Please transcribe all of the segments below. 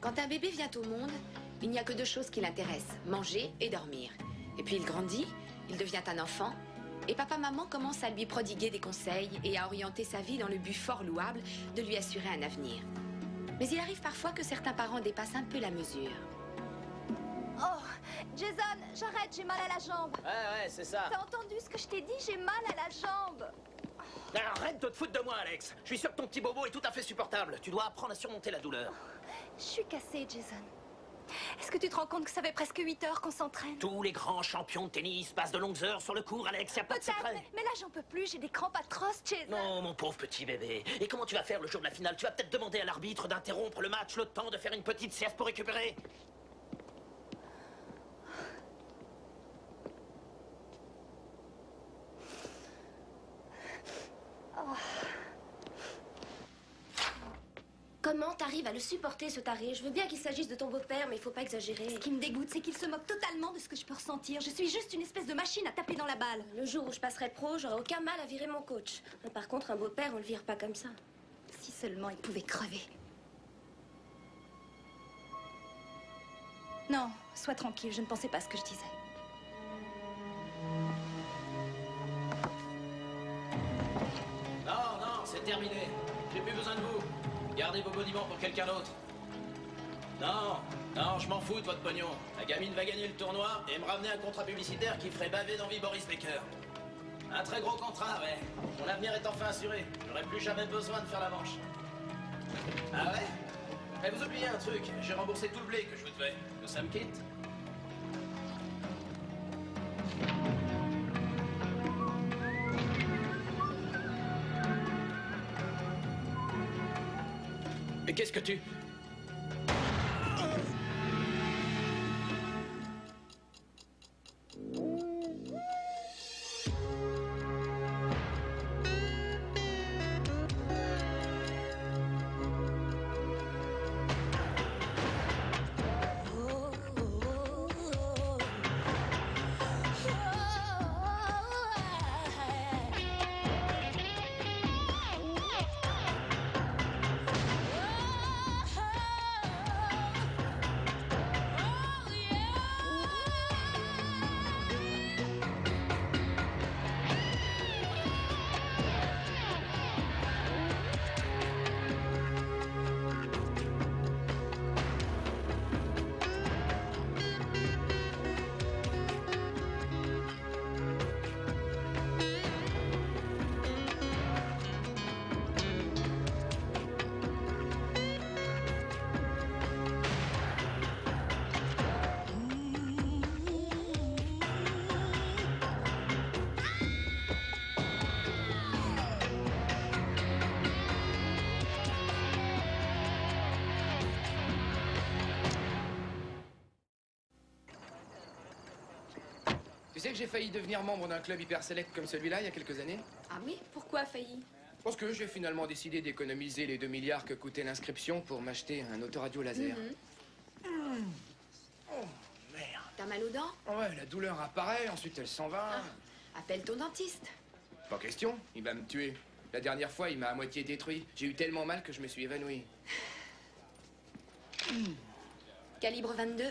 Quand un bébé vient au monde, il n'y a que deux choses qui l'intéressent, manger et dormir. Et puis il grandit, il devient un enfant, et papa-maman commence à lui prodiguer des conseils et à orienter sa vie dans le but fort louable de lui assurer un avenir. Mais il arrive parfois que certains parents dépassent un peu la mesure. Oh, Jason, j'arrête, j'ai mal à la jambe. Ouais, c'est ça. T'as entendu ce que je t'ai dit? J'ai mal à la jambe. Arrête de te foutre de moi, Alex. Je suis sûr que ton petit bobo est tout à fait supportable. Tu dois apprendre à surmonter la douleur. Je suis cassée, Jason. Est-ce que tu te rends compte que ça fait presque 8 heures qu'on s'entraîne? Tous les grands champions de tennis passent de longues heures sur le court, Alex. Y a pas de Peut-être, secret. mais là j'en peux plus, j'ai des crampes atroces, Jason. Non, mon pauvre petit bébé. Et comment tu vas faire le jour de la finale? Tu vas peut-être demander à l'arbitre d'interrompre le match le temps de faire une petite sieste pour récupérer. Comment t'arrives à le supporter, ce taré? Je veux bien qu'il s'agisse de ton beau-père, mais il faut pas exagérer. Ce qui me dégoûte, c'est qu'il se moque totalement de ce que je peux ressentir. Je suis juste une espèce de machine à taper dans la balle. Le jour où je passerai pro, j'aurai aucun mal à virer mon coach. Mais par contre, un beau-père, on le vire pas comme ça. Si seulement il pouvait crever. Non, sois tranquille, je ne pensais pas ce que je disais. Non, c'est terminé. J'ai plus besoin de vous. Gardez vos boniments pour quelqu'un d'autre. Non, je m'en fous de votre pognon. La gamine va gagner le tournoi et me ramener un contrat publicitaire qui ferait baver d'envie Boris Becker. Un très gros contrat, ouais. Mon avenir est enfin assuré. J'aurai plus jamais besoin de faire la manche. Ah ouais? Mais vous oubliez un truc. J'ai remboursé tout le blé que je vous devais. Que ça me quitte. Mais qu'est-ce que tu... Tu sais que j'ai failli devenir membre d'un club hyper select comme celui-là il y a quelques années? Ah oui? Pourquoi failli? Parce que j'ai finalement décidé d'économiser les 2 milliards que coûtait l'inscription pour m'acheter un autoradio laser. Oh, merde. T'as mal aux dents? Ouais, la douleur apparaît, ensuite elle s'en va. Ah, appelle ton dentiste. Pas question, il va me tuer. La dernière fois, il m'a à moitié détruit. J'ai eu tellement mal que je me suis évanoui. Calibre 22.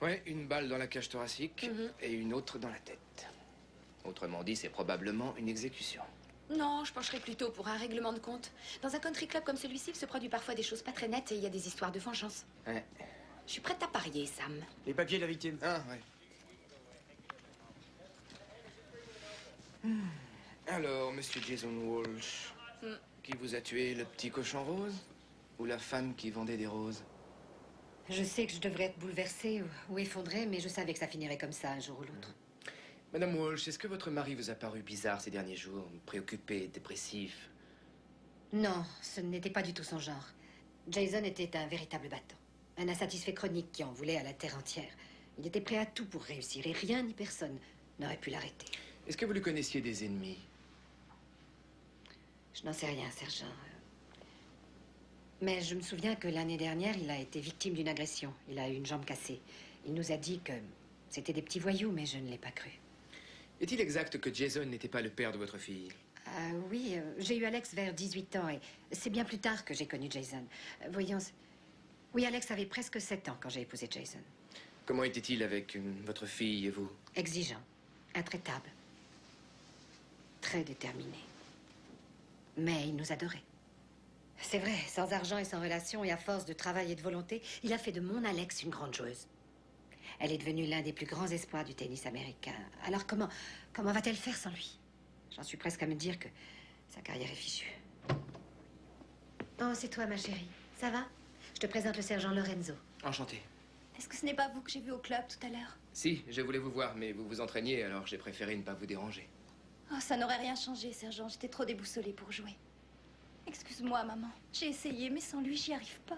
Ouais, une balle dans la cage thoracique et une autre dans la tête. Autrement dit, c'est probablement une exécution. Non, je pencherais plutôt pour un règlement de compte. Dans un country club comme celui-ci, il se produit parfois des choses pas très nettes et il y a des histoires de vengeance. Ouais. Je suis prête à parier, Sam. Les papiers de la victime. Ah, ouais. Alors, monsieur Jason Walsh, qui vous a tué, le petit cochon rose ou la femme qui vendait des roses? Je sais que je devrais être bouleversée ou effondrée, mais je savais que ça finirait comme ça un jour ou l'autre. Madame Walsh, est-ce que votre mari vous a paru bizarre ces derniers jours, préoccupé, dépressif? Non, ce n'était pas du tout son genre. Jason était un véritable battant. Un insatisfait chronique qui en voulait à la terre entière. Il était prêt à tout pour réussir et rien ni personne n'aurait pu l'arrêter. Est-ce que vous lui connaissiez des ennemis? Je n'en sais rien, sergent. Mais je me souviens que l'année dernière, il a été victime d'une agression. Il a eu une jambe cassée. Il nous a dit que c'était des petits voyous, mais je ne l'ai pas cru. Est-il exact que Jason n'était pas le père de votre fille? Oui, j'ai eu Alex vers 18 ans et c'est bien plus tard que j'ai connu Jason. Voyons... Oui, Alex avait presque 7 ans quand j'ai épousé Jason. Comment était-il avec votre fille et vous? Exigeant, intraitable, très déterminé. Mais il nous adorait. C'est vrai, sans argent et sans relation, et à force de travail et de volonté, il a fait de mon Alex une grande joueuse. Elle est devenue l'un des plus grands espoirs du tennis américain. Alors comment va-t-elle faire sans lui? J'en suis presque à me dire que sa carrière est fichue. Oh, c'est toi, ma chérie. Ça va? Je te présente le sergent Lorenzo. Enchanté. Est-ce que ce n'est pas vous que j'ai vu au club tout à l'heure? Si, je voulais vous voir, mais vous vous entraîniez, alors j'ai préféré ne pas vous déranger. Oh, ça n'aurait rien changé, sergent. J'étais trop déboussolée pour jouer. Excuse-moi, maman. J'ai essayé, mais sans lui, j'y arrive pas.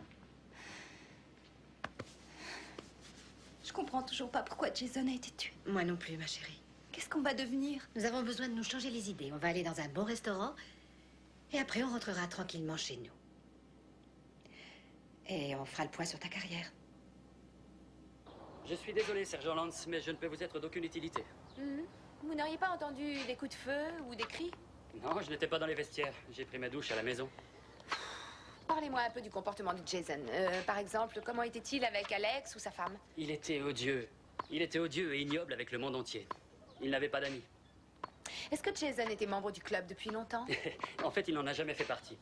Je comprends toujours pas pourquoi Jason a été tué. Moi non plus, ma chérie. Qu'est-ce qu'on va devenir? Nous avons besoin de nous changer les idées. On va aller dans un bon restaurant, et après on rentrera tranquillement chez nous. Et on fera le point sur ta carrière. Je suis désolé, sergent Lance, mais je ne peux vous être d'aucune utilité. Vous n'auriez pas entendu des coups de feu ou des cris? Non, je n'étais pas dans les vestiaires. J'ai pris ma douche à la maison. Parlez-moi un peu du comportement de Jason. Par exemple, comment était-il avec Alex ou sa femme? Il était odieux. Il était odieux et ignoble avec le monde entier. Il n'avait pas d'amis. Est-ce que Jason était membre du club depuis longtemps? En fait, il n'en a jamais fait partie.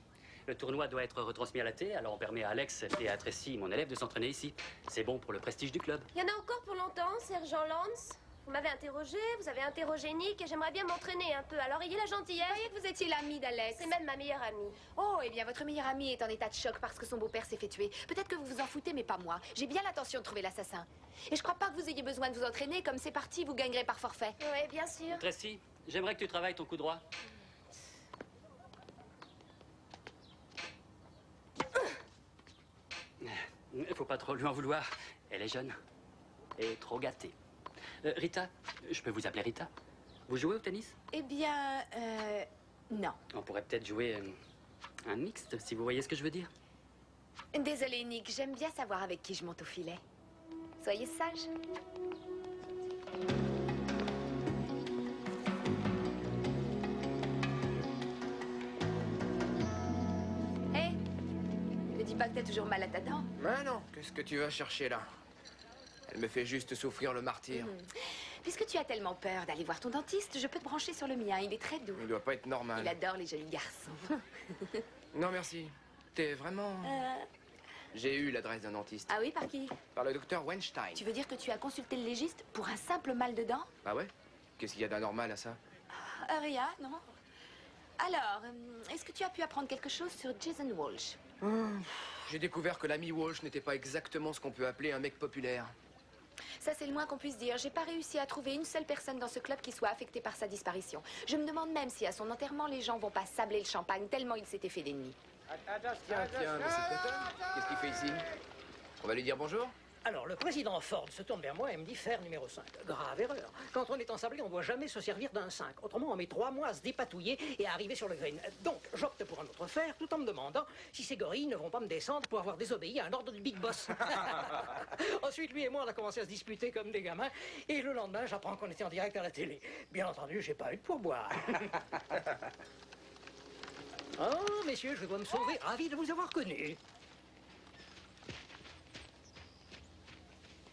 Le tournoi doit être retransmis à la télé, alors on permet à Alex et à Tracy, mon élève, de s'entraîner ici. C'est bon pour le prestige du club. Il y en a encore pour longtemps, sergent Lance. Vous m'avez interrogé, vous avez interrogé Nick et j'aimerais bien m'entraîner un peu. Alors ayez la gentillesse. Vous voyez que vous étiez l'ami d'Alex. C'est même ma meilleure amie. Oh, eh bien, votre meilleur ami est en état de choc parce que son beau-père s'est fait tuer. Peut-être que vous vous en foutez, mais pas moi. J'ai bien l'intention de trouver l'assassin. Et je crois pas que vous ayez besoin de vous entraîner. Comme c'est parti, vous gagnerez par forfait. Oui, bien sûr. Tracy, j'aimerais que tu travailles ton coup droit. Il faut pas trop lui en vouloir. Elle est jeune. Et trop gâtée. Rita, je peux vous appeler Rita? Vous jouez au tennis? Eh bien, non. On pourrait peut-être jouer un mixte, si vous voyez ce que je veux dire. Désolée, Nick, j'aime bien savoir avec qui je monte au filet. Soyez sage. Hé, ne dis pas que t'as toujours mal à ta dent. Mais non, qu'est-ce que tu vas chercher là? Elle me fait juste souffrir le martyr. Puisque tu as tellement peur d'aller voir ton dentiste, je peux te brancher sur le mien. Il est très doux. Il doit pas être normal. Il adore les jolis garçons. Non, merci. T'es vraiment... J'ai eu l'adresse d'un dentiste. Ah oui, par qui? Par le docteur Weinstein. Tu veux dire que tu as consulté le légiste pour un simple mal de dents? Ah ouais? Qu'est-ce qu'il y a d'anormal à ça? Rien, non. Alors, est-ce que tu as pu apprendre quelque chose sur Jason Walsh? J'ai découvert que l'ami Walsh n'était pas exactement ce qu'on peut appeler un mec populaire. Ça, c'est le moins qu'on puisse dire. J'ai pas réussi à trouver une seule personne dans ce club qui soit affectée par sa disparition. Je me demande même si à son enterrement, les gens vont pas sabler le champagne tellement il s'était fait d'ennemis. Tiens, monsieur Cotton, qu'est-ce qu'il fait ici? On va lui dire bonjour? Alors, le président Ford se tourne vers moi et me dit faire numéro 5. Grave erreur. Quand on est ensablé, on ne doit jamais se servir d'un 5. Autrement, on met 3 mois à se dépatouiller et à arriver sur le green. Donc, j'opte pour un autre fer tout en me demandant si ces gorilles ne vont pas me descendre pour avoir désobéi à un ordre du Big Boss. Ensuite, lui et moi, on a commencé à se disputer comme des gamins. Et le lendemain, j'apprends qu'on était en direct à la télé. Bien entendu, j'ai pas eu de pourboire. Oh, messieurs, je dois me sauver. Ravi de vous avoir connus.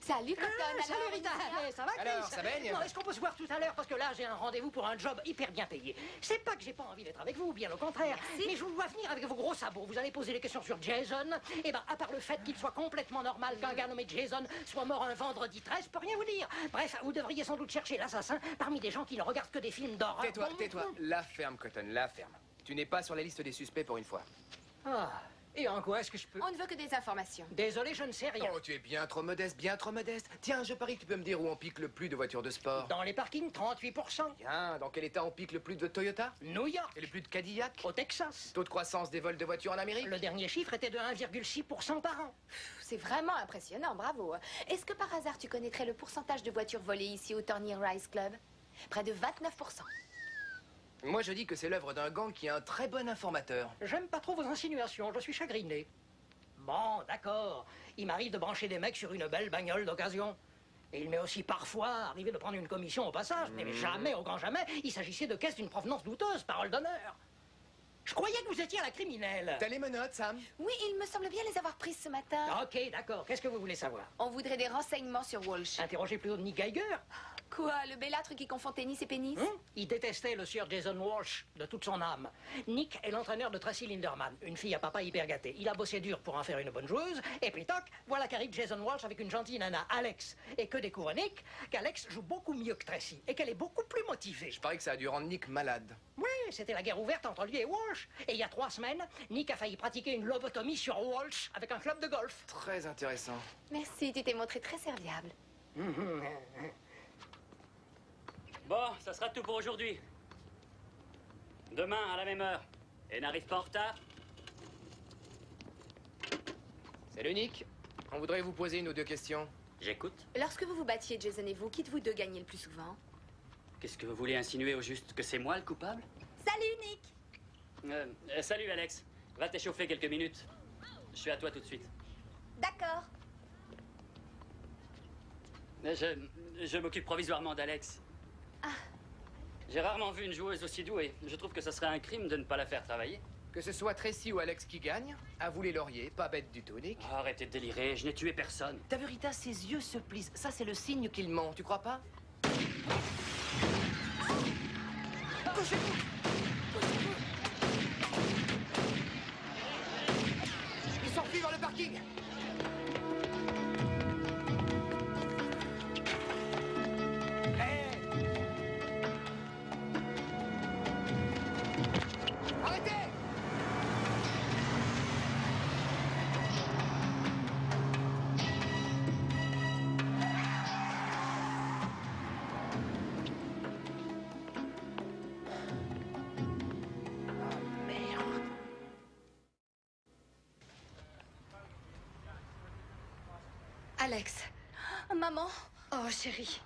Salut, Cotton. Salut Rita, mais ça va Alors, Chris? ça baigne? Non, est-ce qu'on peut se voir tout à l'heure? Parce que là, j'ai un rendez-vous pour un job hyper bien payé. C'est pas que j'ai pas envie d'être avec vous, bien au contraire. Mais je vous vois venir avec vos gros sabots. Vous allez poser des questions sur Jason. Eh ben, à part le fait qu'il soit complètement normal qu'un gars nommé Jason soit mort un vendredi 13, je peux rien vous dire. Bref, vous devriez sans doute chercher l'assassin parmi des gens qui ne regardent que des films d'horreur. Tais-toi, tais-toi. La ferme, Cotton, la ferme. Tu n'es pas sur la liste des suspects pour une fois. Ah, et en quoi est-ce que je peux... On ne veut que des informations. Désolé, je ne sais rien. Oh, tu es bien trop modeste, bien trop modeste. Tiens, je parie que tu peux me dire où on pique le plus de voitures de sport. Dans les parkings, 38%. Bien, dans quel état on pique le plus de Toyota? New York. Et le plus de Cadillac? Au Texas. Taux de croissance des vols de voitures en Amérique? Le dernier chiffre était de 1,6% par an. C'est vraiment impressionnant, bravo. Est-ce que par hasard tu connaîtrais le pourcentage de voitures volées ici au Torney Rise Club? Près de 29%. Moi, je dis que c'est l'œuvre d'un gang qui est un très bon informateur. J'aime pas trop vos insinuations, je suis chagriné. Bon, d'accord. Il m'arrive de brancher des mecs sur une belle bagnole d'occasion. Et il m'est aussi parfois arrivé de prendre une commission au passage. Mais jamais, au grand jamais, il s'agissait de caisses d'une provenance douteuse, parole d'honneur. Je croyais que vous étiez la criminelle. T'as les menottes, Sam? Oui, il me semble bien les avoir prises ce matin. Ok, d'accord. Qu'est-ce que vous voulez savoir? On voudrait des renseignements sur Walsh. Interrogez plutôt Nick Geiger. Quoi, le belâtre qui confond tennis et pénis? Il détestait le sieur Jason Walsh de toute son âme. Nick est l'entraîneur de Tracy Linderman, une fille à papa hyper gâté. Il a bossé dur pour en faire une bonne joueuse, et puis toc, voilà qu'arrive Jason Walsh avec une gentille nana, Alex. Et que découvre Nick? Qu'Alex joue beaucoup mieux que Tracy, et qu'elle est beaucoup plus motivée. Je parie que ça a dû rendre Nick malade. Oui, c'était la guerre ouverte entre lui et Walsh. Et il y a 3 semaines, Nick a failli pratiquer une lobotomie sur Walsh avec un club de golf. Très intéressant. Merci, tu t'es montré très serviable. Bon, ça sera tout pour aujourd'hui. Demain, à la même heure. Et n'arrive pas en retard? Salut, Nick. On voudrait vous poser une ou deux questions. J'écoute. Lorsque vous vous battiez, Jason et vous, qui de vous deux gagnez le plus souvent? Qu'est-ce que vous voulez insinuer au juste? Que c'est moi le coupable? Salut, Nick. Salut, Alex. Va t'échauffer quelques minutes. Je suis à toi tout de suite. D'accord. Je m'occupe provisoirement d'Alex. J'ai rarement vu une joueuse aussi douée. Je trouve que ce serait un crime de ne pas la faire travailler. Que ce soit Tracy ou Alex qui gagne, à vous les lauriers, pas bête du tout, Nick. Oh, arrêtez de délirer, je n'ai tué personne. T'as vu, Rita, ses yeux se plissent. Ça, c'est le signe qu'il ment, tu crois pas? Couchez-vous! Ils sont revenus dans le parking! Arrêtez! Alex. Maman. Oh, chérie.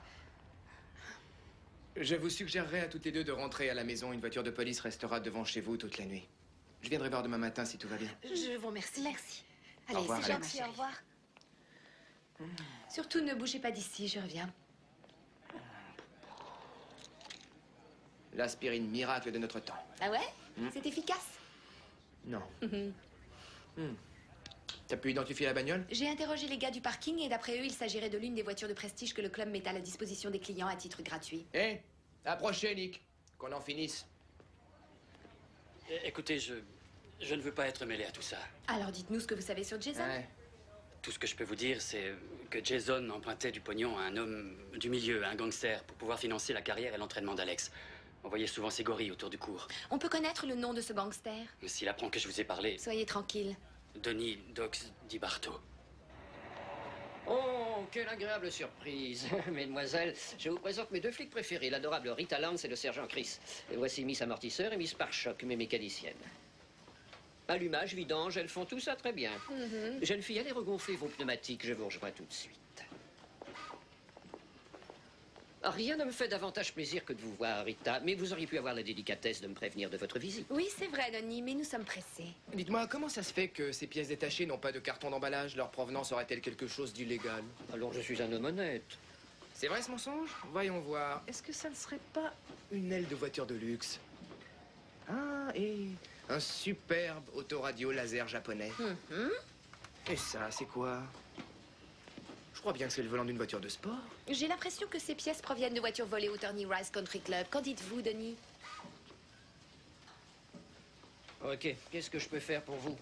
Je vous suggérerais à toutes les deux de rentrer à la maison. Une voiture de police restera devant chez vous toute la nuit. Je viendrai voir demain matin si tout va bien. Je vous remercie. Merci. Allez, Au revoir, c'est Alex. gentil, au revoir. Surtout, ne bougez pas d'ici, je reviens. L'aspirine miracle de notre temps. Ah ouais? C'est efficace? Non. T'as pu identifier la bagnole? J'ai interrogé les gars du parking et d'après eux, il s'agirait de l'une des voitures de prestige que le club met à la disposition des clients à titre gratuit. Hé, approchez, Nick. Qu'on en finisse. Écoutez, je ne veux pas être mêlé à tout ça. Alors dites-nous ce que vous savez sur Jason. Ouais. Tout ce que je peux vous dire, c'est que Jason empruntait du pognon à un homme du milieu, un gangster, pour pouvoir financer la carrière et l'entraînement d'Alex. On voyait souvent ces gorilles autour du cours. On peut connaître le nom de ce gangster? Mais s'il apprend que je vous ai parlé, Soyez tranquille. Denis Dox Di Barto. Oh, quelle agréable surprise. Mesdemoiselles, je vous présente mes 2 flics préférés, l'adorable Rita Lance et le sergent Chris. Et voici Miss Amortisseur et Miss Pare-Choc, mes mécaniciennes. Allumage, vidange, elles font tout ça très bien. Jeune fille, allez regonfler vos pneumatiques, je vous rejoins tout de suite. Rien ne me fait davantage plaisir que de vous voir, Rita, mais vous auriez pu avoir la délicatesse de me prévenir de votre visite. Oui, c'est vrai, Denis, mais nous sommes pressés. Dites-moi, comment ça se fait que ces pièces détachées n'ont pas de carton d'emballage? Leur provenance aurait-elle quelque chose d'illégal? Alors, je suis un homme honnête. C'est vrai ce mensonge? Voyons voir. Est-ce que ça ne serait pas une aile de voiture de luxe? Ah, et un superbe autoradio laser japonais. Et ça, c'est quoi? Je crois bien que c'est le volant d'une voiture de sport. J'ai l'impression que ces pièces proviennent de voitures volées au Turney Rise Country Club. Qu'en dites-vous, Denis? Ok, qu'est-ce que je peux faire pour vous?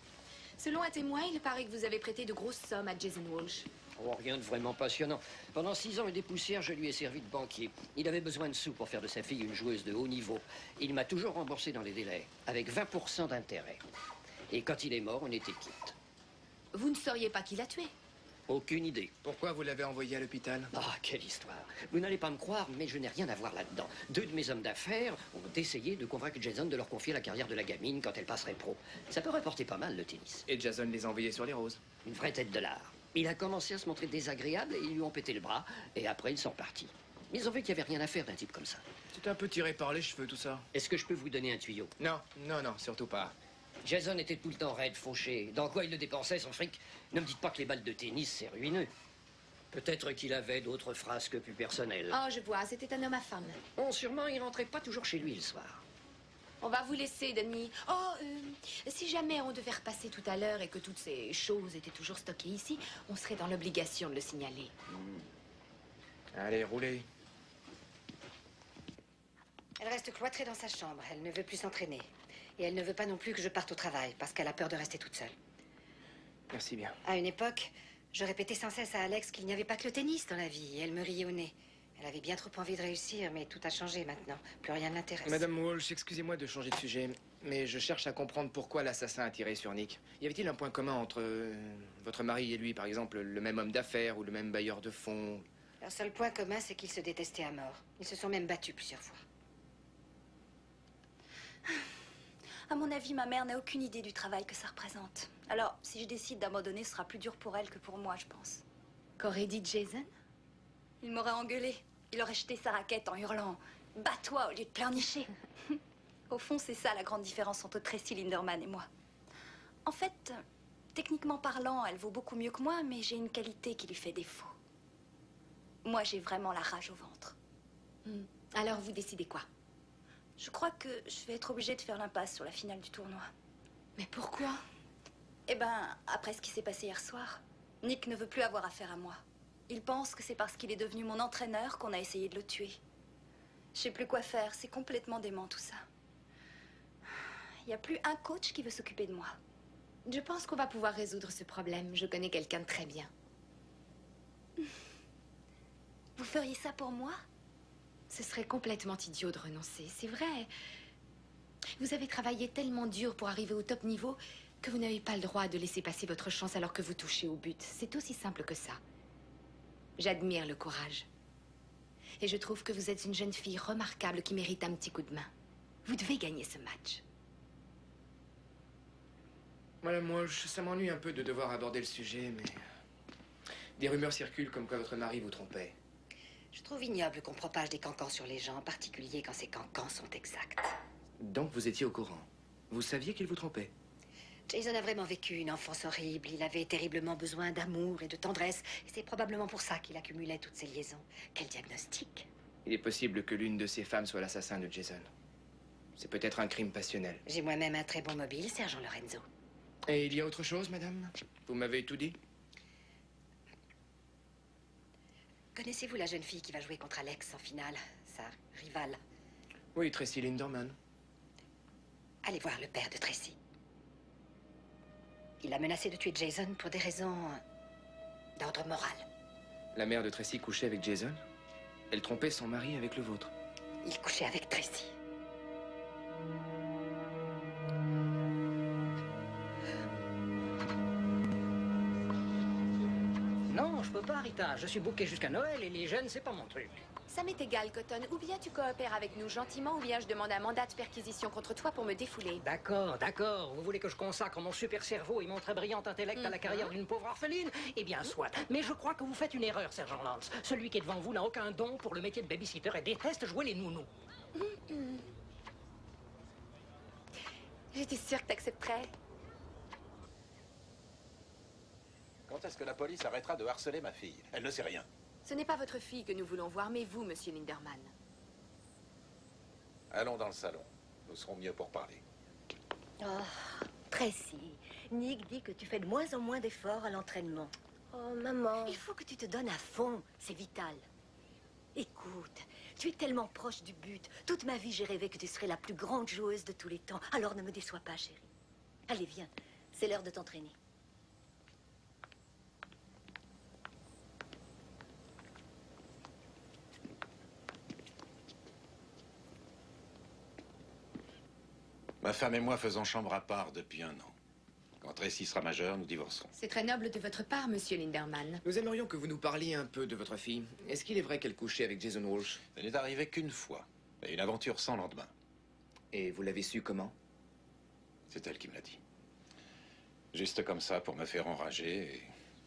Selon un témoin, il paraît que vous avez prêté de grosses sommes à Jason Walsh. Oh, rien de vraiment passionnant. Pendant 6 ans et des poussières, je lui ai servi de banquier. Il avait besoin de sous pour faire de sa fille une joueuse de haut niveau. Il m'a toujours remboursé dans les délais, avec 20% d'intérêt. Et quand il est mort, on était quittes. Vous ne sauriez pas qui l'a tué? Aucune idée. Pourquoi vous l'avez envoyé à l'hôpital? Ah, quelle histoire. Vous n'allez pas me croire, mais je n'ai rien à voir là-dedans. 2 de mes hommes d'affaires ont essayé de convaincre Jason de leur confier la carrière de la gamine quand elle passerait pro. Ça peut rapporter pas mal, le tennis. Et Jason les a envoyés sur les roses. Une vraie tête de l'art. Il a commencé à se montrer désagréable et ils lui ont pété le bras. Et après, ils sont partis. Ils ont vu qu'il n'y avait rien à faire d'un type comme ça. C'est un peu tiré par les cheveux, tout ça. Est-ce que je peux vous donner un tuyau? Non, non, non, surtout pas. Jason était tout le temps raide, fauché. Dans quoi il le dépensait, son fric? Ne me dites pas que les balles de tennis, c'est ruineux. Peut-être qu'il avait d'autres frasques plus personnelles. Oh, je vois, c'était un homme à femme. Bon, sûrement, il rentrait pas toujours chez lui le soir. On va vous laisser, Denis. Oh, si jamais on devait repasser tout à l'heure et que toutes ces choses étaient toujours stockées ici, on serait dans l'obligation de le signaler. Allez, roulez. Elle reste cloîtrée dans sa chambre. Elle ne veut plus s'entraîner. Et elle ne veut pas non plus que je parte au travail, parce qu'elle a peur de rester toute seule. Merci bien. À une époque, je répétais sans cesse à Alex qu'il n'y avait pas que le tennis dans la vie. Et elle me riait au nez. Elle avait bien trop envie de réussir, mais tout a changé maintenant. Plus rien ne l'intéresse. Madame Walsh, excusez-moi de changer de sujet, mais je cherche à comprendre pourquoi l'assassin a tiré sur Nick. Y avait-il un point commun entre votre mari et lui, par exemple, le même homme d'affaires ou le même bailleur de fonds? Leur seul point commun, c'est qu'ils se détestaient à mort. Ils se sont même battus plusieurs fois. À mon avis, ma mère n'a aucune idée du travail que ça représente. Alors, si je décide d'abandonner, ce sera plus dur pour elle que pour moi, je pense. Qu'aurait dit Jason? Il m'aurait engueulé. Il aurait jeté sa raquette en hurlant « Bats-toi » au lieu de pleurnicher. Au fond, c'est ça la grande différence entre Tracy Linderman et moi. En fait, techniquement parlant, elle vaut beaucoup mieux que moi, mais j'ai une qualité qui lui fait défaut. Moi, j'ai vraiment la rage au ventre. Alors, vous décidez quoi? Je crois que je vais être obligée de faire l'impasse sur la finale du tournoi. Mais pourquoi? Eh ben, après ce qui s'est passé hier soir, Nick ne veut plus avoir affaire à moi. Il pense que c'est parce qu'il est devenu mon entraîneur qu'on a essayé de le tuer. Je sais plus quoi faire, c'est complètement dément tout ça. Il n'y a plus un coach qui veut s'occuper de moi. Je pense qu'on va pouvoir résoudre ce problème. Je connais quelqu'un de très bien. Vous feriez ça pour moi? Ce serait complètement idiot de renoncer, c'est vrai. Vous avez travaillé tellement dur pour arriver au top niveau que vous n'avez pas le droit de laisser passer votre chance alors que vous touchez au but. C'est aussi simple que ça. J'admire le courage. Et je trouve que vous êtes une jeune fille remarquable qui mérite un petit coup de main. Vous devez gagner ce match. Madame Walsh, ça m'ennuie un peu de devoir aborder le sujet, mais... Des rumeurs circulent comme quoi votre mari vous trompait. Je trouve ignoble qu'on propage des cancans sur les gens, en particulier quand ces cancans sont exacts. Donc vous étiez au courant. Vous saviez qu'il vous trompait? Jason a vraiment vécu une enfance horrible. Il avait terriblement besoin d'amour et de tendresse. Et c'est probablement pour ça qu'il accumulait toutes ces liaisons. Quel diagnostic? Il est possible que l'une de ces femmes soit l'assassin de Jason. C'est peut-être un crime passionnel. J'ai moi-même un très bon mobile, sergent Lorenzo. Et il y a autre chose, madame? Vous m'avez tout dit? Connaissez-vous la jeune fille qui va jouer contre Alex en finale? Sa rivale. Oui, Tracy Linderman. Allez voir le père de Tracy. Il a menacé de tuer Jason pour des raisons d'ordre moral. La mère de Tracy couchait avec Jason? Elle trompait son mari avec le vôtre? Il couchait avec Tracy. Non, je peux pas, Rita. Je suis booké jusqu'à Noël et les jeunes, c'est pas mon truc. Ça m'est égal, Cotton. Ou bien tu coopères avec nous gentiment, ou bien je demande un mandat de perquisition contre toi pour me défouler. D'accord, d'accord. Vous voulez que je consacre mon super cerveau et mon très brillant intellect à la carrière d'une pauvre orpheline? Eh bien, soit. Mais je crois que vous faites une erreur, sergent Lance. Celui qui est devant vous n'a aucun don pour le métier de babysitter et déteste jouer les nounous. J'étais sûre que t'accepterais. Quand est-ce que la police arrêtera de harceler ma fille? Elle ne sait rien. Ce n'est pas votre fille que nous voulons voir, mais vous, monsieur Linderman. Allons dans le salon. Nous serons mieux pour parler. Oh, Tracy, Nick dit que tu fais de moins en moins d'efforts à l'entraînement. Oh, maman. Il faut que tu te donnes à fond, c'est vital. Écoute, tu es tellement proche du but. Toute ma vie, j'ai rêvé que tu serais la plus grande joueuse de tous les temps. Alors ne me déçois pas, chérie. Allez, viens, c'est l'heure de t'entraîner. Ma femme et moi faisons chambre à part depuis 1 an. Quand Tracy sera majeure, nous divorcerons. C'est très noble de votre part, monsieur Linderman. Nous aimerions que vous nous parliez un peu de votre fille. Est-ce qu'il est vrai qu'elle couchait avec Jason Walsh? Ça n'est arrivé qu'une fois. Et une aventure sans lendemain. Et vous l'avez su comment? C'est elle qui me l'a dit. Juste comme ça, pour me faire enrager et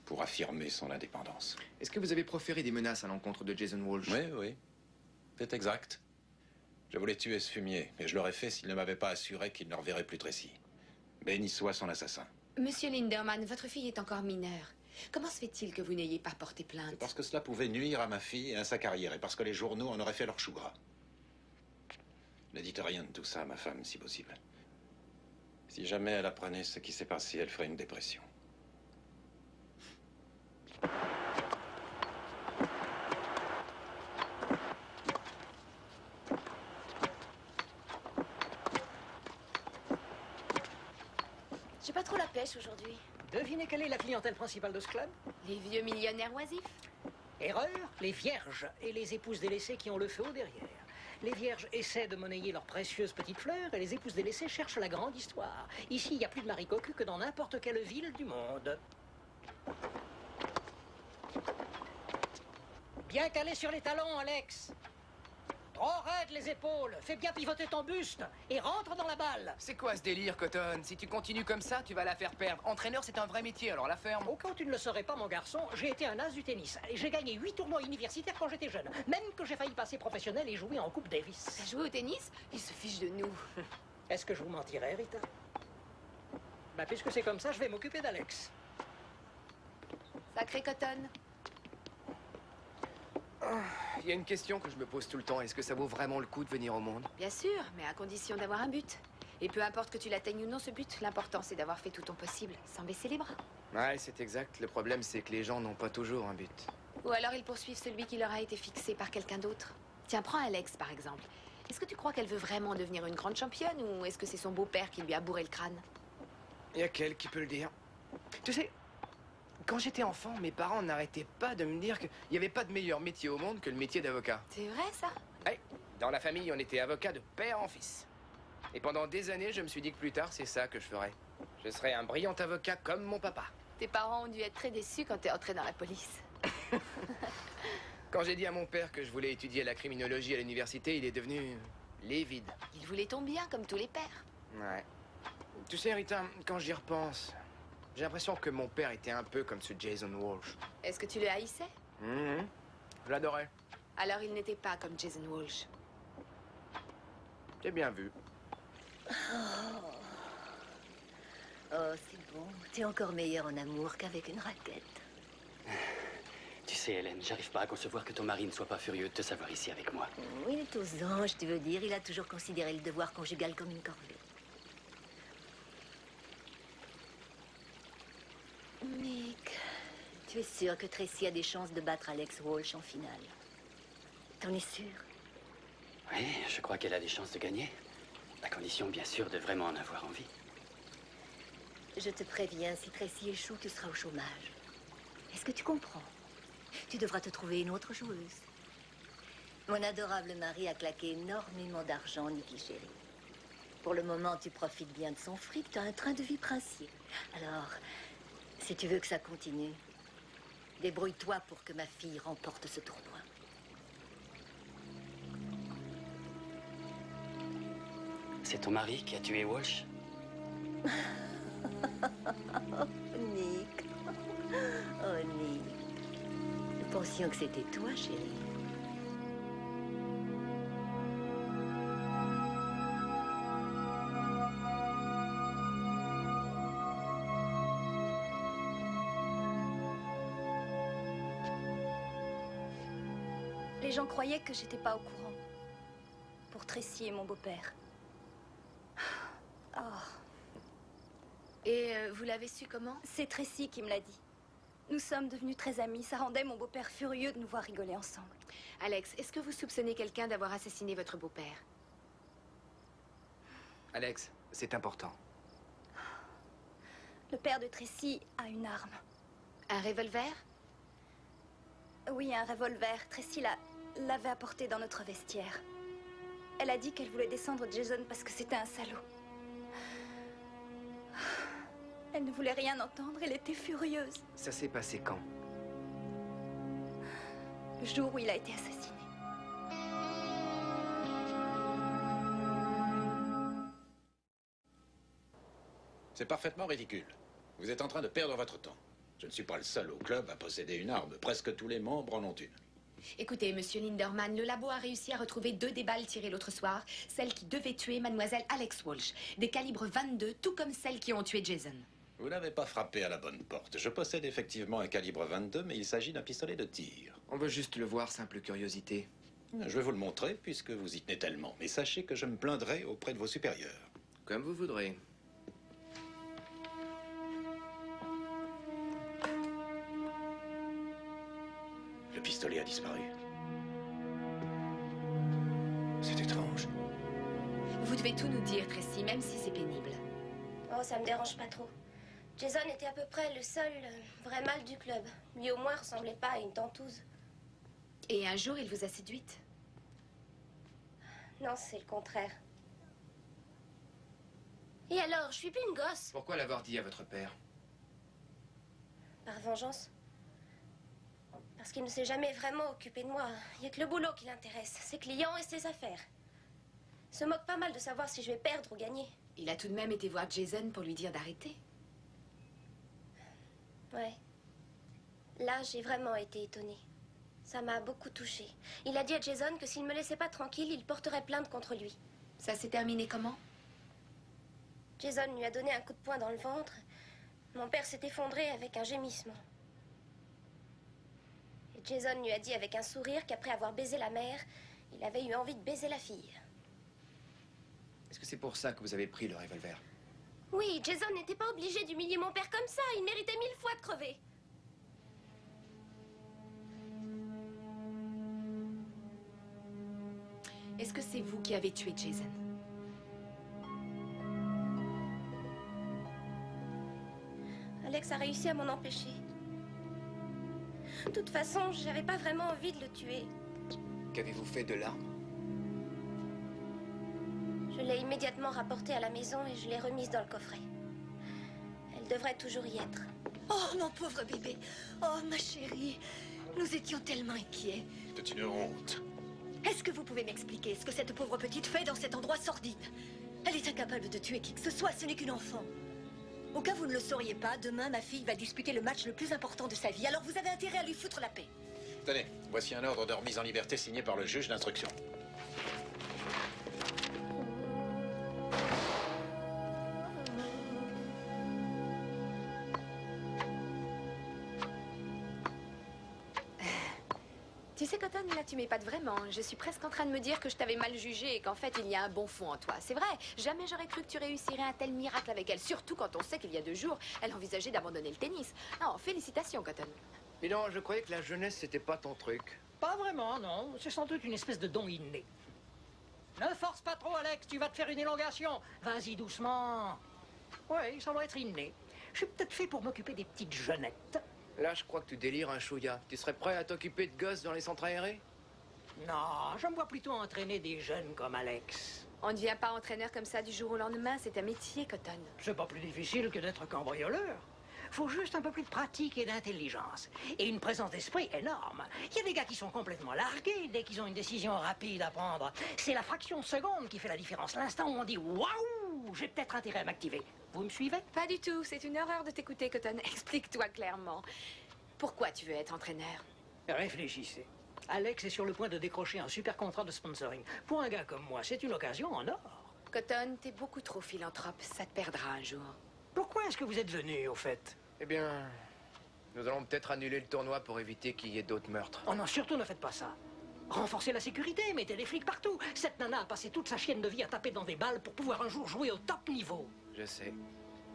pour affirmer son indépendance. Est-ce que vous avez proféré des menaces à l'encontre de Jason Walsh? Oui, oui. C'est exact. Je voulais tuer ce fumier, mais je l'aurais fait s'il ne m'avait pas assuré qu'il ne reverrait plus Tracy. Béni soit son assassin. Monsieur Linderman, votre fille est encore mineure. Comment se fait-il que vous n'ayez pas porté plainte? C'est parce que cela pouvait nuire à ma fille et à sa carrière, et parce que les journaux en auraient fait leur chou gras. Ne dites rien de tout ça à ma femme, si possible. Si jamais elle apprenait ce qui s'est passé, elle ferait une dépression. J'ai pas trop la pêche aujourd'hui. Devinez quelle est la clientèle principale de ce club? Les vieux millionnaires oisifs. Erreur, les vierges et les épouses délaissées qui ont le feu au derrière. Les vierges essaient de monnayer leurs précieuses petites fleurs et les épouses délaissées cherchent la grande histoire. Ici, il y a plus de Marie Cocu que dans n'importe quelle ville du monde. Bien calé sur les talons, Alex. Trop raide les épaules. Fais bien pivoter ton buste et rentre dans la balle. C'est quoi ce délire, Cotton? Si tu continues comme ça, tu vas la faire perdre. Entraîneur, c'est un vrai métier, alors la ferme. Au cas où tu ne le saurais pas, mon garçon, j'ai été un as du tennis. Et j'ai gagné 8 tournois universitaires quand j'étais jeune. Même que j'ai failli passer professionnel et jouer en Coupe Davis. T'as joué au tennis? Il se fiche de nous. Est-ce que je vous mentirais, Rita? Bah, puisque c'est comme ça, je vais m'occuper d'Alex. Sacré Cotton. Il y a une question que je me pose tout le temps. Est-ce que ça vaut vraiment le coup de venir au monde? Bien sûr, mais à condition d'avoir un but. Et peu importe que tu l'atteignes ou non, ce but, l'important c'est d'avoir fait tout ton possible, sans baisser les bras. Ouais, c'est exact. Le problème, c'est que les gens n'ont pas toujours un but. Ou alors ils poursuivent celui qui leur a été fixé par quelqu'un d'autre. Tiens, prends Alex, par exemple. Est-ce que tu crois qu'elle veut vraiment devenir une grande championne ou est-ce que c'est son beau-père qui lui a bourré le crâne? Il y a qu'elle qui peut le dire. Tu sais, quand j'étais enfant, mes parents n'arrêtaient pas de me dire qu'il n'y avait pas de meilleur métier au monde que le métier d'avocat. C'est vrai, ça? Ouais, dans la famille, on était avocat de père en fils. Et pendant des années, je me suis dit que plus tard, c'est ça que je ferais. Je serais un brillant avocat comme mon papa. Tes parents ont dû être très déçus quand t'es entré dans la police. Quand j'ai dit à mon père que je voulais étudier la criminologie à l'université, il est devenu livide. Il voulait ton bien, comme tous les pères. Ouais. Tu sais, Rita, quand j'y repense, j'ai l'impression que mon père était un peu comme ce Jason Walsh. Est-ce que tu le haïssais? Je l'adorais. Alors il n'était pas comme Jason Walsh. J'ai bien vu. Oh, c'est bon. T'es encore meilleur en amour qu'avec une raquette. Tu sais, Hélène, j'arrive pas à concevoir que ton mari ne soit pas furieux de te savoir ici avec moi. Il est aux anges, tu veux dire. Il a toujours considéré le devoir conjugal comme une corvée. Nick, tu es sûr que Tracy a des chances de battre Alex Walsh en finale? T'en es sûr? Oui, je crois qu'elle a des chances de gagner. À condition, bien sûr, de vraiment en avoir envie. Je te préviens, si Tracy échoue, tu seras au chômage. Est-ce que tu comprends? Tu devras te trouver une autre joueuse. Mon adorable mari a claqué énormément d'argent, Nicky chérie. Pour le moment, tu profites bien de son fric, tu as un train de vie princier. Alors, si tu veux que ça continue, débrouille-toi pour que ma fille remporte ce tournoi. C'est ton mari qui a tué Walsh? Nick. Oh, Nick. Nous pensions que c'était toi, chérie. Les gens croyaient que j'étais pas au courant. Pour Tracy et mon beau-père. Oh. Et vous l'avez su comment? C'est Tracy qui me l'a dit. Nous sommes devenus très amis. Ça rendait mon beau-père furieux de nous voir rigoler ensemble. Alex, est-ce que vous soupçonnez quelqu'un d'avoir assassiné votre beau-père? Alex, c'est important. Le père de Tracy a une arme. Un revolver? Oui, un revolver. Tracy l'avait apporté dans notre vestiaire. Elle a dit qu'elle voulait descendre Jason parce que c'était un salaud. Elle ne voulait rien entendre, elle était furieuse. Ça s'est passé quand? Le jour où il a été assassiné. C'est parfaitement ridicule. Vous êtes en train de perdre votre temps. Je ne suis pas le seul au club à posséder une arme. Presque tous les membres en ont une. Écoutez, monsieur Linderman, le labo a réussi à retrouver 2 des balles tirées l'autre soir, celles qui devaient tuer mademoiselle Alex Walsh, des calibres 22, tout comme celles qui ont tué Jason. Vous n'avez pas frappé à la bonne porte. Je possède effectivement un calibre 22, mais il s'agit d'un pistolet de tir. On veut juste le voir, simple curiosité. Je vais vous le montrer puisque vous y tenez tellement. Mais sachez que je me plaindrai auprès de vos supérieurs. Comme vous voudrez. Le pistolet a disparu. C'est étrange. Vous devez tout nous dire, Tracy, même si c'est pénible. Oh, ça me dérange pas trop. Jason était à peu près le seul vrai mâle du club. Lui, au moins, ressemblait pas à une tentouse. Et un jour, il vous a séduite? Non, c'est le contraire. Et alors, je suis plus une gosse. Pourquoi l'avoir dit à votre père? Par vengeance. Parce qu'il ne s'est jamais vraiment occupé de moi. Il n'y a que le boulot qui l'intéresse, ses clients et ses affaires. Il se moque pas mal de savoir si je vais perdre ou gagner. Il a tout de même été voir Jason pour lui dire d'arrêter. Ouais. Là, j'ai vraiment été étonnée. Ça m'a beaucoup touchée. Il a dit à Jason que s'il ne me laissait pas tranquille, il porterait plainte contre lui. Ça s'est terminé comment? Jason lui a donné un coup de poing dans le ventre. Mon père s'est effondré avec un gémissement. Et Jason lui a dit avec un sourire qu'après avoir baisé la mère, il avait eu envie de baiser la fille. Est-ce que c'est pour ça que vous avez pris le revolver? Oui, Jason n'était pas obligé d'humilier mon père comme ça. Il méritait 1000 fois de crever. Est-ce que c'est vous qui avez tué Jason? Alex a réussi à m'en empêcher. De toute façon, j'avais pas vraiment envie de le tuer. Qu'avez-vous fait de l'arme? Je l'ai immédiatement rapportée à la maison et je l'ai remise dans le coffret. Elle devrait toujours y être. Oh, mon pauvre bébé. Oh, ma chérie. Nous étions tellement inquiets. C'est une honte. Est-ce que vous pouvez m'expliquer ce que cette pauvre petite fait dans cet endroit sordide? Elle est incapable de tuer qui que ce soit, ce n'est qu'une enfant. Au cas où vous ne le sauriez pas, demain, ma fille va disputer le match le plus important de sa vie. Alors vous avez intérêt à lui foutre la paix. Tenez, voici un ordre de remise en liberté signé par le juge d'instruction. Tu sais, Cotton, là, tu m'épates vraiment. Je suis presque en train de me dire que je t'avais mal jugé et qu'en fait, il y a un bon fond en toi. C'est vrai, jamais j'aurais cru que tu réussirais un tel miracle avec elle. Surtout quand on sait qu'il y a 2 jours, elle envisageait d'abandonner le tennis. Non, félicitations, Cotton. Mais non, je croyais que la jeunesse, c'était pas ton truc. Pas vraiment, non. C'est sans doute une espèce de don inné. Ne force pas trop, Alex, tu vas te faire une élongation. Vas-y doucement. Oui, ça doit être inné. Je suis peut-être fait pour m'occuper des petites jeunettes. Là, je crois que tu délires un chouïa. Tu serais prêt à t'occuper de gosses dans les centres aérés? Non, je me vois plutôt entraîner des jeunes comme Alex. On ne devient pas entraîneur comme ça du jour au lendemain. C'est un métier, Cotton. C'est pas plus difficile que d'être cambrioleur. Faut juste un peu plus de pratique et d'intelligence. Et une présence d'esprit énorme. Il y a des gars qui sont complètement largués dès qu'ils ont une décision rapide à prendre. C'est la fraction de seconde qui fait la différence. L'instant où on dit « Waouh, j'ai peut-être intérêt à m'activer ». Vous me suivez? Pas du tout. C'est une horreur de t'écouter, Cotton. Explique-toi clairement. Pourquoi tu veux être entraîneur? Réfléchissez. Alex est sur le point de décrocher un super contrat de sponsoring. Pour un gars comme moi, c'est une occasion en or. Cotton, t'es beaucoup trop philanthrope. Ça te perdra un jour. Pourquoi est-ce que vous êtes venu, au fait? Eh bien, nous allons peut-être annuler le tournoi pour éviter qu'il y ait d'autres meurtres. Oh non, surtout ne faites pas ça. Renforcez la sécurité, mettez des flics partout. Cette nana a passé toute sa chienne de vie à taper dans des balles pour pouvoir un jour jouer au top niveau. Je sais.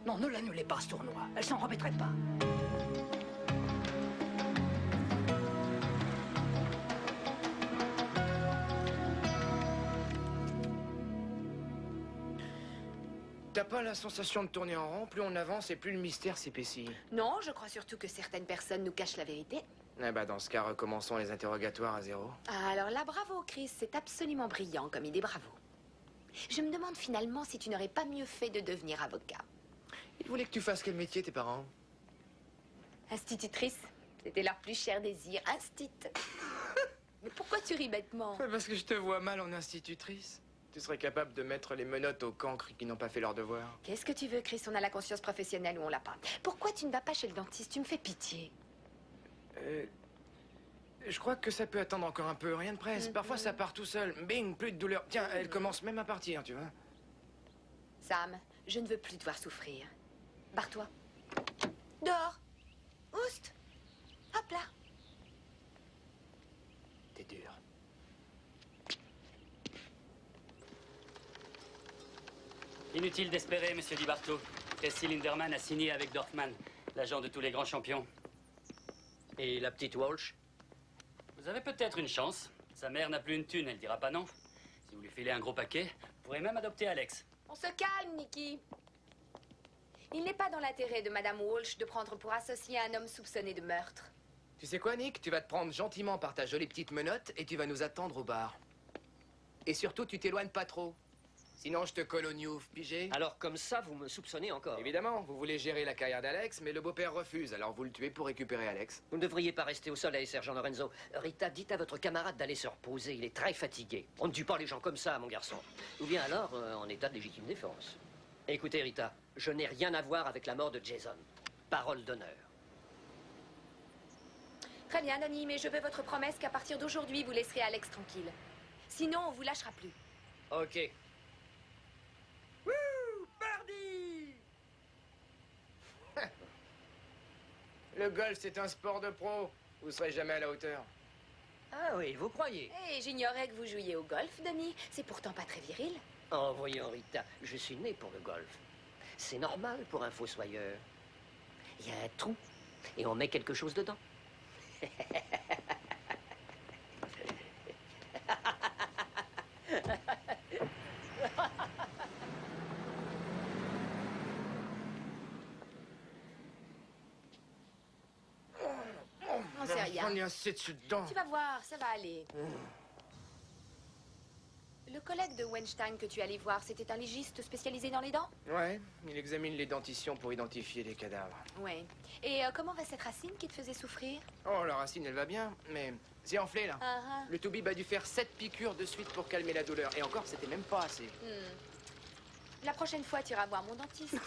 Non, ne l'annulez pas, ce tournoi. Elle s'en remettrait pas. T'as pas la sensation de tourner en rond? Plus on avance et plus le mystère s'épaissit. Non, je crois surtout que certaines personnes nous cachent la vérité. Eh ben, dans ce cas, recommençons les interrogatoires à zéro. Ah, alors là, bravo, Chris. C'est absolument brillant comme idée, bravo. Je me demande finalement si tu n'aurais pas mieux fait de devenir avocat. Ils voulaient que tu fasses quel métier, tes parents? Institutrice. C'était leur plus cher désir. Instit. Mais pourquoi tu ris bêtement? Parce que je te vois mal en institutrice. Tu serais capable de mettre les menottes aux cancres qui n'ont pas fait leur devoir. Qu'est-ce que tu veux, Chris? On a la conscience professionnelle ou on l'a pas. Pourquoi tu ne vas pas chez le dentiste? Tu me fais pitié. Je crois que ça peut attendre encore un peu. Rien de presse. Parfois, ça part tout seul. Bing, plus de douleur. Tiens, elle commence même à partir, tu vois. Sam, je ne veux plus te voir souffrir. Barre-toi. Dehors. Oust. Hop là. T'es dur. Inutile d'espérer, monsieur Di Barto. Tracy Linderman a signé avec Dorfman, l'agent de tous les grands champions. Et la petite Walsh? Vous avez peut-être une chance. Sa mère n'a plus une thune, elle dira pas non. Si vous lui filez un gros paquet, vous pourrez même adopter Alex. On se calme, Nicky. Il n'est pas dans l'intérêt de Madame Walsh de prendre pour associé un homme soupçonné de meurtre. Tu sais quoi, Nick? Tu vas te prendre gentiment par ta jolie petite menotte et tu vas nous attendre au bar. Et surtout, tu t'éloignes pas trop. Sinon, je te colle au Newf, pigé? Alors, comme ça, vous me soupçonnez encore? Évidemment, vous voulez gérer la carrière d'Alex, mais le beau-père refuse, alors vous le tuez pour récupérer Alex. Vous ne devriez pas rester au soleil, sergent Lorenzo. Rita, dites à votre camarade d'aller se reposer, il est très fatigué. On ne tue pas les gens comme ça, mon garçon. Ou bien alors, en état de légitime défense. Écoutez, Rita, je n'ai rien à voir avec la mort de Jason. Parole d'honneur. Très bien, Danny, mais je veux votre promesse qu'à partir d'aujourd'hui, vous laisserez Alex tranquille. Sinon, on vous lâchera plus. Ok. Le golf, c'est un sport de pro. Vous serez jamais à la hauteur. Ah oui, vous croyez? Eh, j'ignorais que vous jouiez au golf, Danny. C'est pourtant pas très viril. Oh, voyons, Rita, je suis né pour le golf. C'est normal pour un fossoyeur. Il y a un trou, et on met quelque chose dedans. Non, c'est rien. On y a assez dessus dedans. Tu vas voir, ça va aller. Le collègue de Weinstein que tu allais voir, c'était un légiste spécialisé dans les dents? Ouais, il examine les dentitions pour identifier les cadavres. Ouais. Et comment va cette racine qui te faisait souffrir? Oh, la racine, elle va bien, mais c'est enflé, là. Le toubib a dû faire 7 piqûres de suite pour calmer la douleur. Et encore, c'était même pas assez. La prochaine fois, tu iras voir mon dentiste.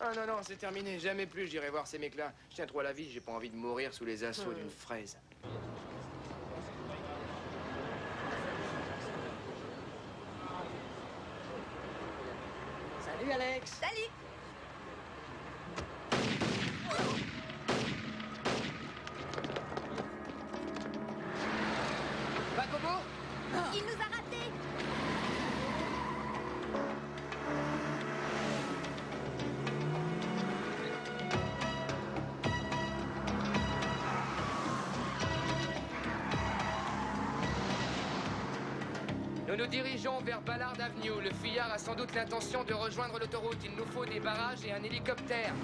Ah non, non, c'est terminé. Jamais plus j'irai voir ces mecs-là. Je tiens trop à la vie, j'ai pas envie de mourir sous les assauts d'une fraise. Salut, Alex. Salut. Pacobo? Il nous a ratés. Nous nous dirigeons vers Ballard Avenue. Le fuyard a sans doute l'intention de rejoindre l'autoroute. Il nous faut des barrages et un hélicoptère.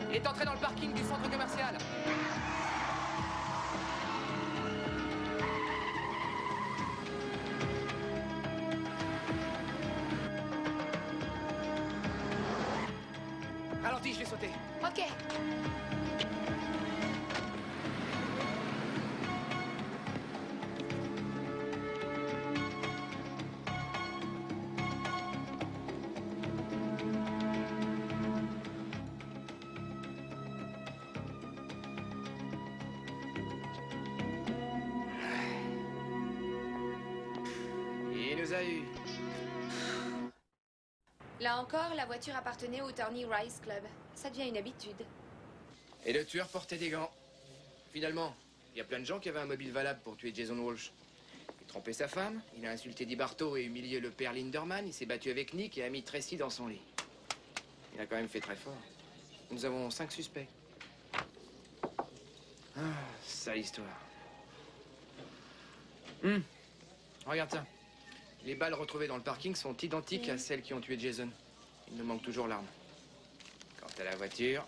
Il est entré dans le parking du centre commercial. Ralentis, je vais sauter. Ok. Il nous a eu. Là encore, la voiture appartenait au Tony Rice Club. Ça devient une habitude. Et le tueur portait des gants. Finalement, il y a plein de gens qui avaient un mobile valable pour tuer Jason Walsh. Il trompait sa femme, il a insulté Di Barto et humilié le père Linderman, il s'est battu avec Nick et a mis Tracy dans son lit. Il a quand même fait très fort. Nous avons 5 suspects. Ah, sale histoire. Regarde ça. Les balles retrouvées dans le parking sont identiques à celles qui ont tué Jason. Il nous manque toujours l'arme. Quant à la voiture,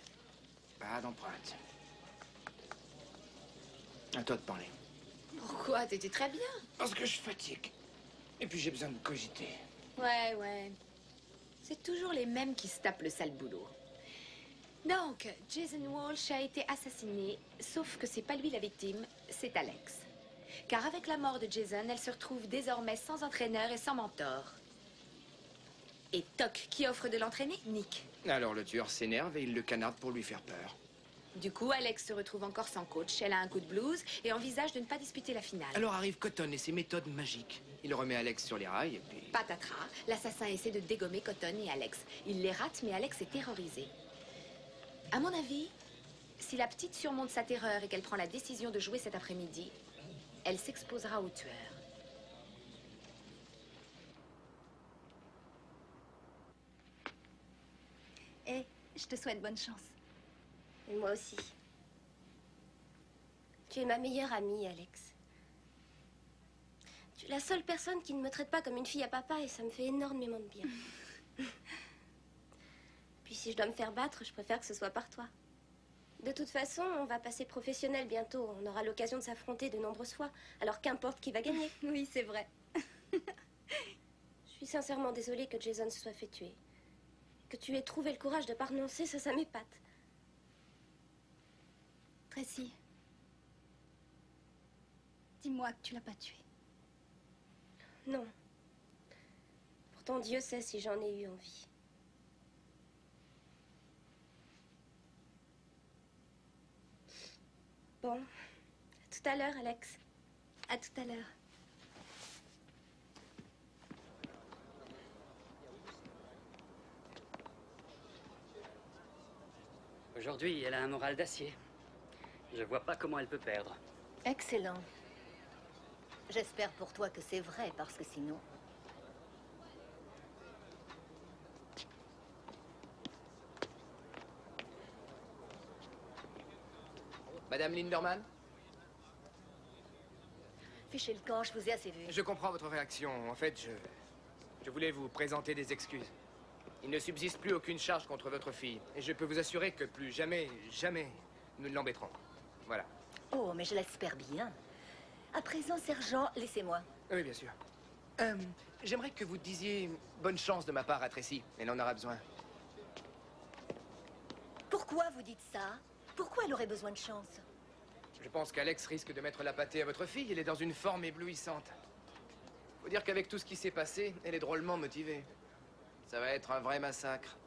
pas d'empreinte. À toi de parler. Pourquoi? T'étais très bien. Parce que je fatigue. Et puis j'ai besoin de cogiter. Ouais. C'est toujours les mêmes qui se tapent le sale boulot. Donc, Jason Walsh a été assassiné, sauf que c'est pas lui la victime, c'est Alex. Car avec la mort de Jason, elle se retrouve désormais sans entraîneur et sans mentor. Et toc, qui offre de l'entraîner? Nick. Alors le tueur s'énerve et il le canarde pour lui faire peur. Du coup, Alex se retrouve encore sans coach, elle a un coup de blues et envisage de ne pas disputer la finale. Alors arrive Cotton et ses méthodes magiques. Il remet Alex sur les rails et puis... Patatras, l'assassin essaie de dégommer Cotton et Alex. Il les rate, mais Alex est terrorisé. À mon avis, si la petite surmonte sa terreur et qu'elle prend la décision de jouer cet après-midi, elle s'exposera au tueur. Eh, je te souhaite bonne chance. Et moi aussi. Tu es ma meilleure amie, Alex. Tu es la seule personne qui ne me traite pas comme une fille à papa et ça me fait énormément de bien. Puis si je dois me faire battre, je préfère que ce soit par toi. De toute façon, on va passer professionnel bientôt. On aura l'occasion de s'affronter de nombreuses fois. Alors qu'importe qui va gagner. Oui, c'est vrai. Je suis sincèrement désolée que Jason se soit fait tuer. Que tu aies trouvé le courage de pas renoncer, ça m'épate. Tracy, dis-moi que tu l'as pas tué. Non. Pourtant, Dieu sait si j'en ai eu envie. Bon, à tout à l'heure, Alex. À tout à l'heure. Aujourd'hui, elle a un moral d'acier. Je vois pas comment elle peut perdre. Excellent. J'espère pour toi que c'est vrai, parce que sinon... Madame Linderman? Fichez le camp, je vous ai assez vu. Je comprends votre réaction. En fait, je voulais vous présenter des excuses. Il ne subsiste plus aucune charge contre votre fille. Et je peux vous assurer que plus jamais, nous ne l'embêterons. Voilà. Oh, mais je l'espère bien. À présent, sergent, laissez-moi. Oui, bien sûr. J'aimerais que vous disiez bonne chance de ma part à Tracy. Elle en aura besoin. Pourquoi vous dites ça? Pourquoi elle aurait besoin de chance? Je pense qu'Alex risque de mettre la pâtée à votre fille. Elle est dans une forme éblouissante. Faut dire qu'avec tout ce qui s'est passé, elle est drôlement motivée. Ça va être un vrai massacre.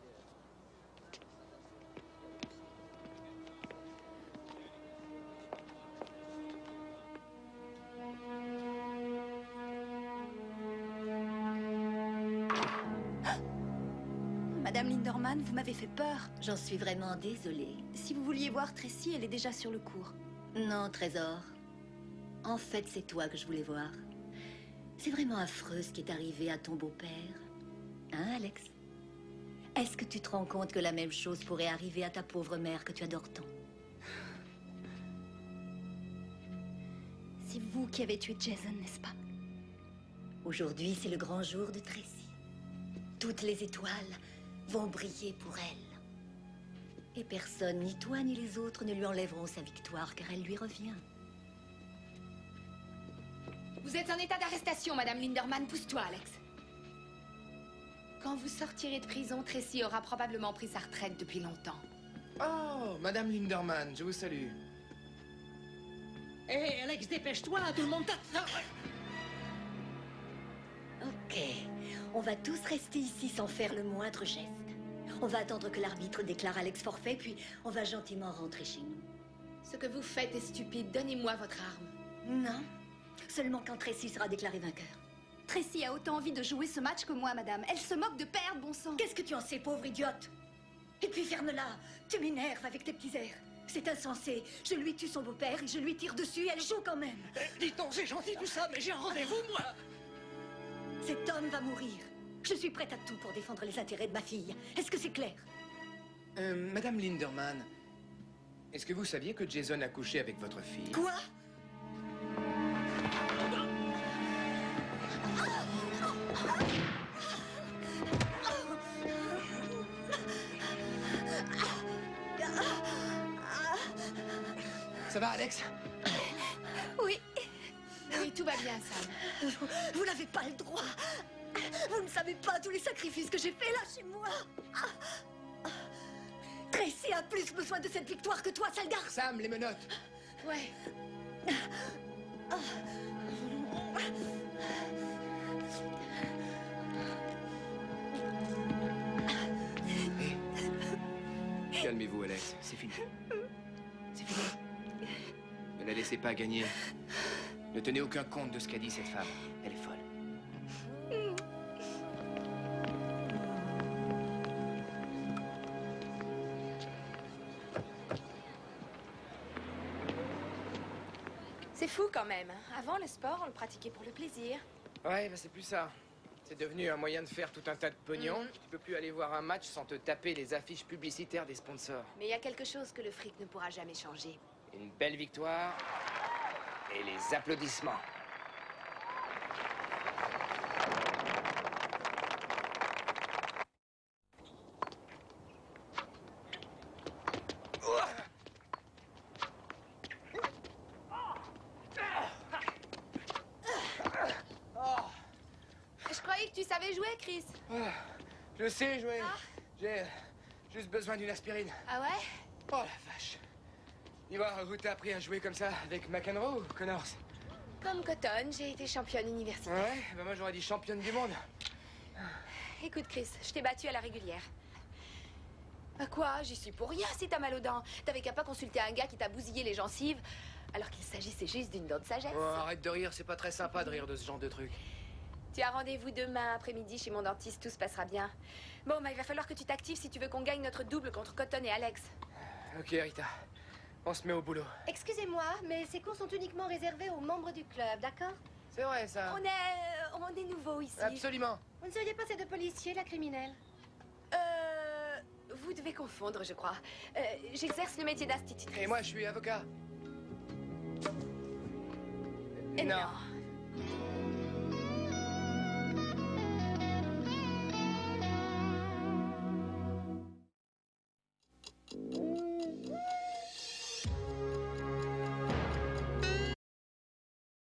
Madame Linderman, vous m'avez fait peur. J'en suis vraiment désolée. Si vous vouliez voir Tracy, elle est déjà sur le cours. Non, Trésor. En fait, c'est toi que je voulais voir. C'est vraiment affreux ce qui est arrivé à ton beau-père. Hein, Alex? Est-ce que tu te rends compte que la même chose pourrait arriver à ta pauvre mère que tu adores tant? C'est vous qui avez tué Jason, n'est-ce pas? Aujourd'hui, c'est le grand jour de Tracy. Toutes les étoiles vont briller pour elle. Et personne, ni toi ni les autres, ne lui enlèveront sa victoire, car elle lui revient. Vous êtes en état d'arrestation, Madame Linderman. Pousse-toi, Alex. Quand vous sortirez de prison, Tracy aura probablement pris sa retraite depuis longtemps. Oh, Madame Linderman, je vous salue. Hé, Alex, dépêche-toi, tout le monde t'attend. Ok, on va tous rester ici sans faire le moindre geste. On va attendre que l'arbitre déclare Alex forfait, puis on va gentiment rentrer chez nous. Ce que vous faites est stupide. Donnez-moi votre arme. Non, seulement quand Tracy sera déclaré vainqueur. Tracy a autant envie de jouer ce match que moi, madame. Elle se moque de perdre, bon sang. Qu'est-ce que tu en sais, pauvre idiote? Et puis ferme-la. Tu m'énerves avec tes petits airs. C'est insensé. Je lui tue son beau-père et je lui tire dessus. Elle joue quand même. Dis donc, c'est gentil tout ça, mais j'ai un rendez-vous, moi. Cet homme va mourir. Je suis prête à tout pour défendre les intérêts de ma fille. Est-ce que c'est clair? Madame Linderman, est-ce que vous saviez que Jason a couché avec votre fille? Quoi? Ça va, Alex? Oui. Tout va bien, Sam. Vous n'avez pas le droit. Vous ne savez pas tous les sacrifices que j'ai faits là chez moi. Tracy a plus besoin de cette victoire que toi, sale garce. Sam, les menottes. Ouais. Calmez-vous, Alex. C'est fini. C'est fini. Ne la laissez pas gagner. Ne tenez aucun compte de ce qu'a dit cette femme. Elle est folle. C'est fou quand même. Avant, le sport, on le pratiquait pour le plaisir. Ouais, bah c'est plus ça. C'est devenu un moyen de faire tout un tas de pognon. Tu peux plus aller voir un match sans te taper les affiches publicitaires des sponsors. Mais il y a quelque chose que le fric ne pourra jamais changer. Une belle victoire et les applaudissements. Je croyais que tu savais jouer, Chris. Je sais jouer. J'ai juste besoin d'une aspirine. Ah ouais? Oh la vache. Dis-moi, où t'as appris à jouer comme ça? Avec McEnroe ou Connors? Comme Cotton, j'ai été championne universitaire. Ouais, bah moi j'aurais dit championne du monde. Écoute, Chris, je t'ai battue à la régulière. Bah quoi? J'y suis pour rien si t'as mal aux dents. T'avais qu'à pas consulter un gars qui t'a bousillé les gencives, alors qu'il s'agissait juste d'une dent de sagesse. Oh, arrête de rire, c'est pas très sympa de rire de ce genre de truc. Tu as rendez-vous demain après-midi chez mon dentiste, tout se passera bien. Bon, bah il va falloir que tu t'actives si tu veux qu'on gagne notre double contre Cotton et Alex. Ok, Rita. On se met au boulot. Excusez-moi, mais ces cours sont uniquement réservés aux membres du club, d'accord? C'est vrai, ça. On est nouveaux ici. Absolument. Vous ne seriez pas ces deux policiers, la criminelle? Vous devez confondre, je crois. J'exerce le métier d'institutrice. Et moi, je suis avocat. Non.